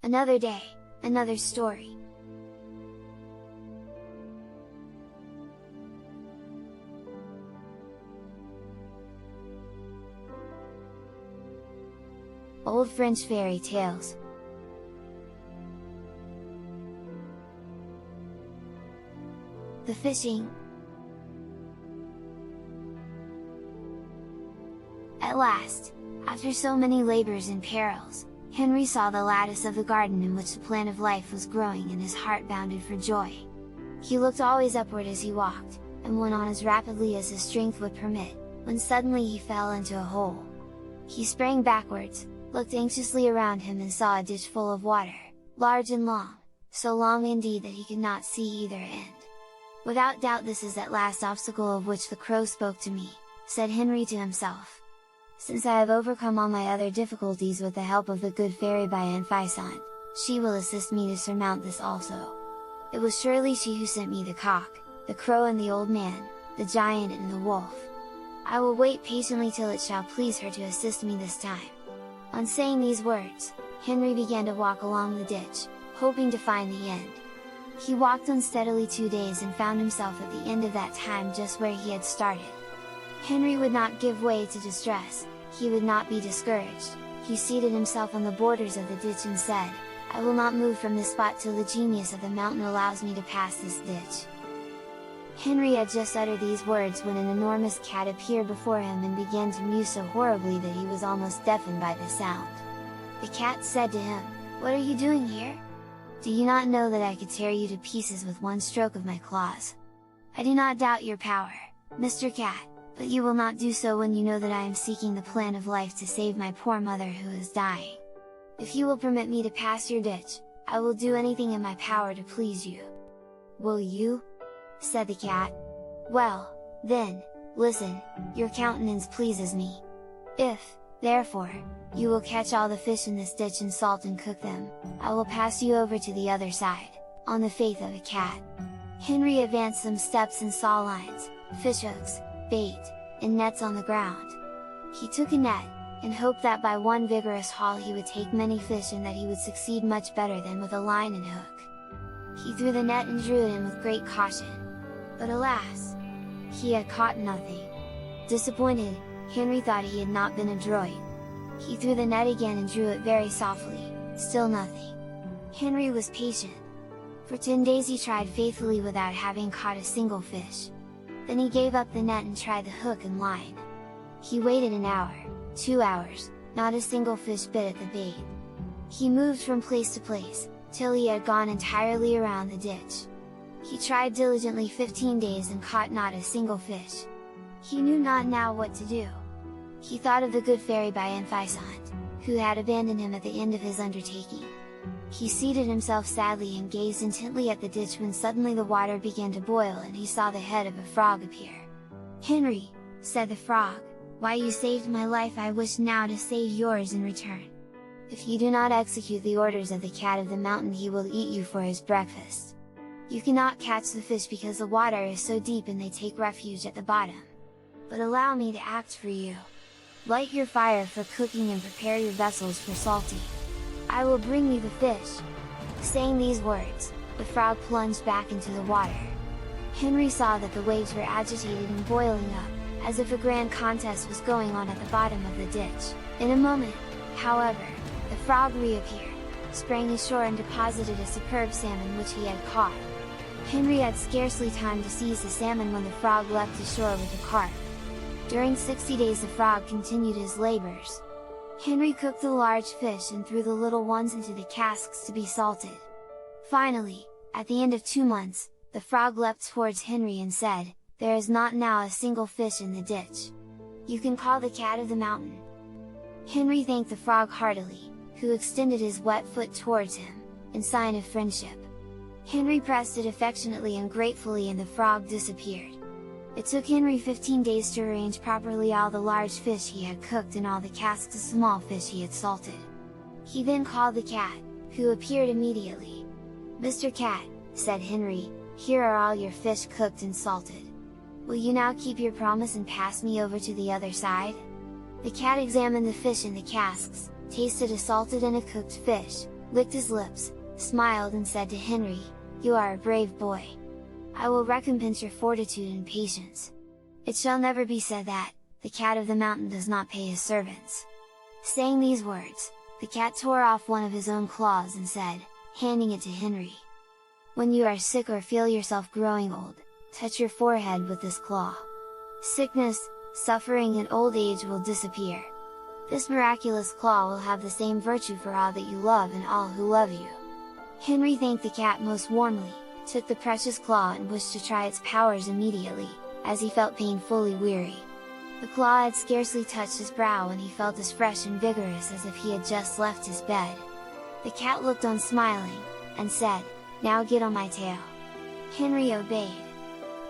Another day, another story. Old French fairy tales. The fishing. At last, after so many labors and perils, Henry saw the lattice of the garden in which the plant of life was growing, and his heart bounded for joy. He looked always upward as he walked, and went on as rapidly as his strength would permit, when suddenly he fell into a hole. He sprang backwards, looked anxiously around him and saw a ditch full of water, large and long, so long indeed that he could not see either end. "Without doubt this is that last obstacle of which the crow spoke to me," said Henry to himself. "Since I have overcome all my other difficulties with the help of the good fairy Bian Faisant, she will assist me to surmount this also. It was surely she who sent me the cock, the crow and the old man, the giant and the wolf. I will wait patiently till it shall please her to assist me this time." On saying these words, Henry began to walk along the ditch, hoping to find the end. He walked on steadily 2 days and found himself at the end of that time just where he had started. Henry would not give way to distress, he would not be discouraged. He seated himself on the borders of the ditch and said, "I will not move from this spot till the genius of the mountain allows me to pass this ditch." Henry had just uttered these words when an enormous cat appeared before him and began to mew so horribly that he was almost deafened by the sound. The cat said to him, "What are you doing here? Do you not know that I could tear you to pieces with one stroke of my claws? I do not doubt your power, Mr. Cat, but you will not do so when you know that I am seeking the plant of life to save my poor mother who is dying. If you will permit me to pass your ditch, I will do anything in my power to please you." "Will you?" said the cat. "Well, then, listen, your countenance pleases me. If, therefore, you will catch all the fish in this ditch and salt and cook them, I will pass you over to the other side, on the faith of a cat." Henry advanced some steps and saw lines, fishhooks, bait, and nets on the ground. He took a net, and hoped that by one vigorous haul he would take many fish and that he would succeed much better than with a line and hook. He threw the net and drew it in with great caution. But alas! He had caught nothing. Disappointed, Henry thought he had not been adroit. He threw the net again and drew it very softly, still nothing. Henry was patient. For 10 days he tried faithfully without having caught a single fish. Then he gave up the net and tried the hook and line. He waited an hour, 2 hours, not a single fish bit at the bait. He moved from place to place, till he had gone entirely around the ditch. He tried diligently 15 days and caught not a single fish. He knew not now what to do. He thought of the good fairy Bian Faisant, who had abandoned him at the end of his undertaking. He seated himself sadly and gazed intently at the ditch when suddenly the water began to boil and he saw the head of a frog appear. "Henry," said the frog, "why you saved my life I wish now to save yours in return. If you do not execute the orders of the cat of the mountain he will eat you for his breakfast. You cannot catch the fish because the water is so deep and they take refuge at the bottom. But allow me to act for you. Light your fire for cooking and prepare your vessels for salting. I will bring you the fish." Saying these words, the frog plunged back into the water. Henry saw that the waves were agitated and boiling up, as if a grand contest was going on at the bottom of the ditch. In a moment, however, the frog reappeared, sprang ashore and deposited a superb salmon which he had caught. Henry had scarcely time to seize the salmon when the frog leapt ashore with the carp. During 60 days the frog continued his labors. Henry cooked the large fish and threw the little ones into the casks to be salted. Finally, at the end of 2 months, the frog leapt towards Henry and said, "There is not now a single fish in the ditch. You can call the cat of the mountain." Henry thanked the frog heartily, who extended his wet foot towards him, in sign of friendship. Henry pressed it affectionately and gratefully and the frog disappeared. It took Henry 15 days to arrange properly all the large fish he had cooked and all the casks of small fish he had salted. He then called the cat, who appeared immediately. "Mr. Cat," said Henry, "here are all your fish cooked and salted. Will you now keep your promise and pass me over to the other side?" The cat examined the fish in the casks, tasted a salted and a cooked fish, licked his lips, smiled and said to Henry, "You are a brave boy. I will recompense your fortitude and patience. It shall never be said that, the cat of the mountain does not pay his servants." Saying these words, the cat tore off one of his own claws and said, handing it to Henry, "When you are sick or feel yourself growing old, touch your forehead with this claw. Sickness, suffering and old age will disappear. This miraculous claw will have the same virtue for all that you love and all who love you." Henry thanked the cat most warmly, took the precious claw and wished to try its powers immediately, as he felt painfully weary. The claw had scarcely touched his brow when he felt as fresh and vigorous as if he had just left his bed. The cat looked on smiling, and said, "Now get on my tail." Henry obeyed.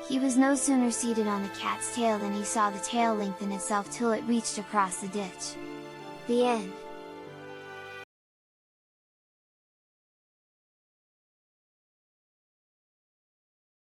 He was no sooner seated on the cat's tail than he saw the tail lengthen itself till it reached across the ditch. The end.